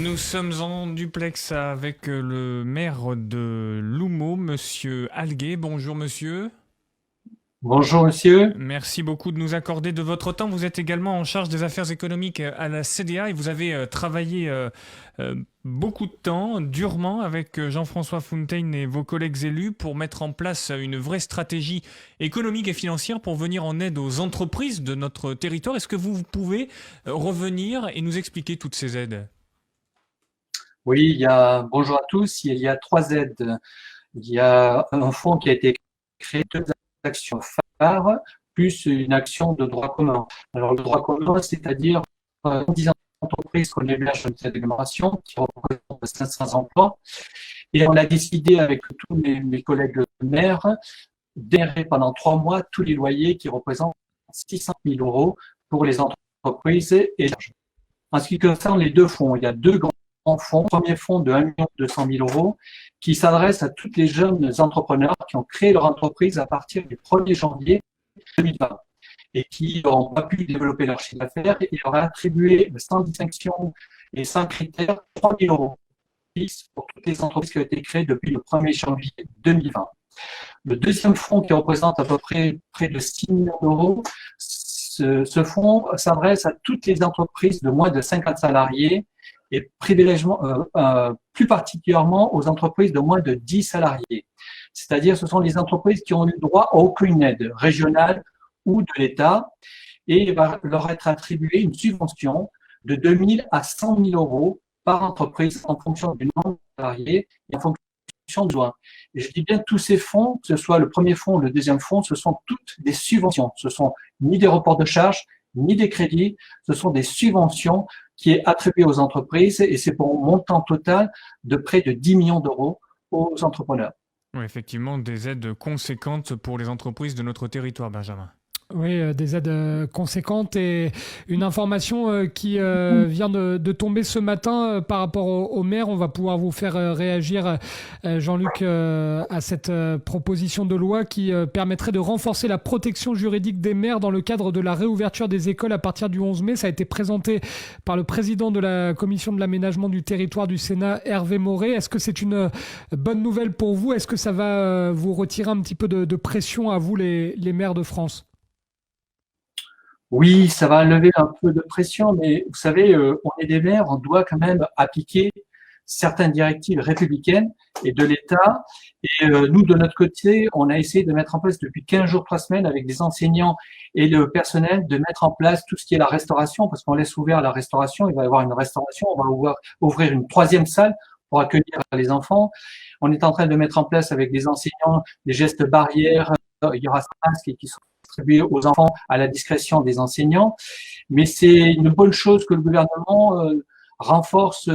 Nous sommes en duplex avec le maire de Loumeau, monsieur Alguet. Bonjour monsieur. Bonjour monsieur. Merci beaucoup de nous accorder de votre temps. Vous êtes également en charge des affaires économiques à la CDA et vous avez travaillé beaucoup de temps, durement, avec Jean-François Fontaine et vos collègues élus pour mettre en place une vraie stratégie économique et financière pour venir en aide aux entreprises de notre territoire. Est-ce que vous pouvez revenir et nous expliquer toutes ces aides? Oui, bonjour à tous. Il y a trois aides. Il y a un fonds qui a été créé, deux actions phares, plus une action de droit commun. Alors, le droit commun, c'est-à-dire 10 entreprises qu'on héberge dans cette agglomération, qui représentent 500 emplois. Et on a décidé avec tous mes collègues maires d'héberger pendant 3 mois tous les loyers qui représentent 600 000 euros pour les entreprises et en ce qui concerne les deux fonds, il y a deux grands fonds. Le premier fonds de 1 200 000 euros qui s'adresse à tous les jeunes entrepreneurs qui ont créé leur entreprise à partir du 1er janvier 2020 et qui n'ont pas pu développer leur chiffre d'affaires et leur a attribué sans distinction et sans critères 3 000 euros pour toutes les entreprises qui ont été créées depuis le 1er janvier 2020. Le deuxième fonds qui représente à peu près de 6 millions d'euros, ce fonds s'adresse à toutes les entreprises de moins de 50 salariés et plus particulièrement aux entreprises de moins de 10 salariés. C'est-à-dire ce sont les entreprises qui ont eu droit à aucune aide régionale ou de l'État et il va leur être attribuée une subvention de 2 000 à 100 000 euros par entreprise en fonction du nombre de salariés et en fonction de besoins. Et je dis bien tous ces fonds, que ce soit le premier fonds ou le deuxième fonds, ce sont toutes des subventions. Ce sont ni des reports de charges, ni des crédits, ce sont des subventions qui est attribuées aux entreprises et c'est pour un montant total de près de 10 millions d'euros aux entrepreneurs. Oui, effectivement, des aides conséquentes pour les entreprises de notre territoire, Benjamin. Oui, des aides conséquentes et une information qui vient de tomber ce matin par rapport au maire. On va pouvoir vous faire réagir, Jean-Luc, à cette proposition de loi qui permettrait de renforcer la protection juridique des maires dans le cadre de la réouverture des écoles à partir du 11 mai. Ça a été présenté par le président de la commission de l'aménagement du territoire du Sénat, Hervé Maurey. Est-ce que c'est une bonne nouvelle pour vous? Est-ce que ça va vous retirer un petit peu de pression à vous, les maires de France? Oui, ça va lever un peu de pression, mais vous savez, on est des maires, on doit quand même appliquer certaines directives républicaines et de l'État. Et nous, de notre côté, on a essayé de mettre en place depuis 15 jours, 3 semaines, avec des enseignants et le personnel, de mettre en place tout ce qui est la restauration, parce qu'on laisse ouvert la restauration. Il va y avoir une restauration, on va ouvrir une troisième salle pour accueillir les enfants. On est en train de mettre en place avec des enseignants des gestes barrières. Il y aura des masques qui sont distribués aux enfants à la discrétion des enseignants. Mais c'est une bonne chose que le gouvernement renforce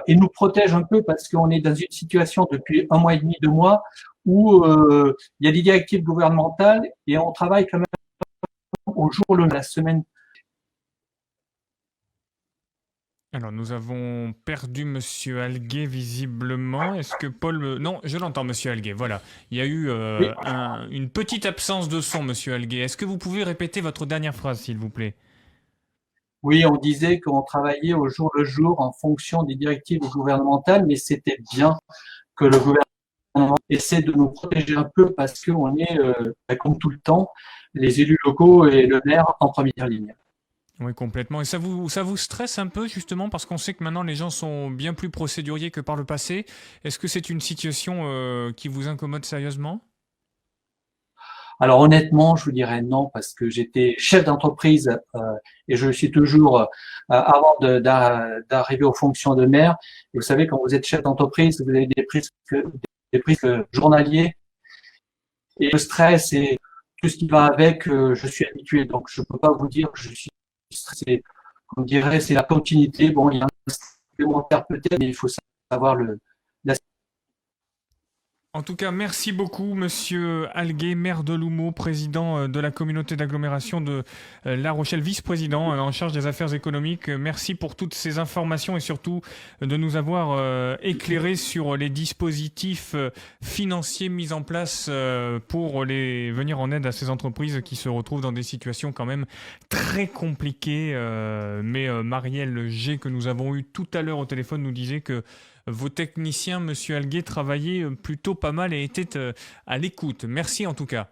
et nous protège un peu parce qu'on est dans une situation depuis 1 mois et demi, 2 mois, où il y a des directives gouvernementales et on travaille quand même au jour le la semaine. Alors, nous avons perdu Monsieur Alguet, visiblement. Est-ce que Paul... Non, je l'entends, Monsieur Alguet, voilà. Il y a eu Oui, une petite absence de son, Monsieur Alguet. Est-ce que vous pouvez répéter votre dernière phrase, s'il vous plaît? oui, on disait qu'on travaillait au jour le jour en fonction des directives gouvernementales, mais c'était bien que le gouvernement essaie de nous protéger un peu parce qu'on est, comme tout le temps, les élus locaux et le maire en première ligne. Oui, complètement. Et ça vous stresse un peu, justement, parce qu'on sait que maintenant les gens sont bien plus procéduriers que par le passé. Est-ce que c'est une situation qui vous incommode sérieusement? Alors honnêtement, je vous dirais non parce que j'étais chef d'entreprise et je le suis toujours avant d'arriver aux fonctions de maire. Et vous savez, quand vous êtes chef d'entreprise, vous avez des prises journaliers et le stress et tout ce qui va avec, je suis habitué. Donc je peux pas vous dire que je suis stressé. Comme dirait, c'est la continuité. Bon, il y a un stress supplémentaire peut-être, mais il faut savoir la En tout cas, merci beaucoup, Monsieur Alguet, maire de Loumeau, président de la communauté d'agglomération de La Rochelle, vice-président en charge des affaires économiques. Merci pour toutes ces informations et surtout de nous avoir éclairé sur les dispositifs financiers mis en place pour venir en aide à ces entreprises qui se retrouvent dans des situations quand même très compliquées. Mais Marielle G, que nous avons eu tout à l'heure au téléphone, nous disait que vos techniciens, Monsieur Alguet, travaillaient plutôt pas mal et étaient à l'écoute. Merci en tout cas.